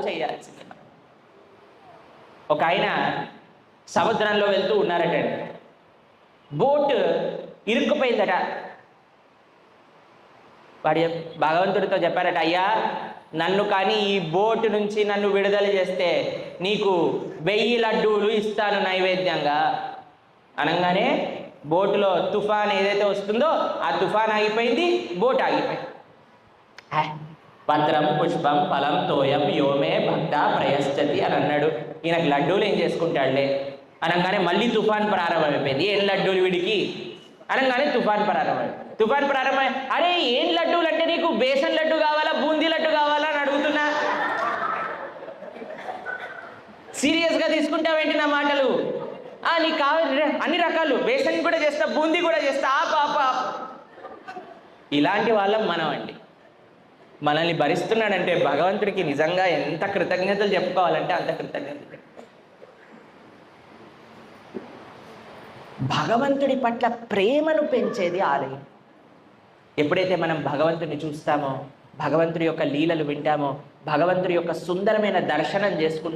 చేయాల్సింది. ఒక ఆయన సముద్రంలో వెళ్తూ ఉన్నారట, బోట్ ఇరుక్కుపోయిందట. వాడు భగవంతుడితో చెప్పారట, అయ్యా నన్ను కానీ ఈ బోటు నుంచి నన్ను విడుదల చేస్తే నీకు 1000 లడ్డూలు ఇస్తాను నైవేద్యంగా. అనగానే బోటులో తుఫాన్ ఏదైతే వస్తుందో ఆ తుఫాన్ ఆగిపోయింది, బోట్ ఆగిపోయింది. పత్రం పుష్పం ఫలం తోయం యోమే భక్త ప్రయశ్చతి అని అన్నాడు. ఈయనకు లడ్డూలు ఏం చేసుకుంటాడులే అనగానే మళ్ళీ తుఫాన్ ప్రారంభమైపోయింది. ఏం లడ్డూలు వీడికి అనగానే తుఫాన్ ప్రారంభమై అరే ఏం లడ్డూలు అంటే నీకు బేసన్ లడ్డు కావాలా బూందీ లడ్డు కావాలా అని అడుగుతున్నా, సీరియస్గా తీసుకుంటావేంటి నా మాటలు? నీకు కావాలి అన్ని రకాలు, బేసన్ కూడా చేస్తా బూందీ కూడా చేస్తా, ఆప. ఇలాంటి వాళ్ళం మనం అండి. మనల్ని భరిస్తున్నాడంటే భగవంతుడికి నిజంగా ఎంత కృతజ్ఞతలు చెప్పుకోవాలంటే అంత కృతజ్ఞతలు. భగవంతుడి పట్ల ప్రేమను పెంచేది ఆలయం. ఎప్పుడైతే మనం భగవంతుడిని చూస్తామో, భగవంతుడి యొక్క లీలలు వింటామో, భగవంతుడి యొక్క సుందరమైన దర్శనం చేసుకుంటామో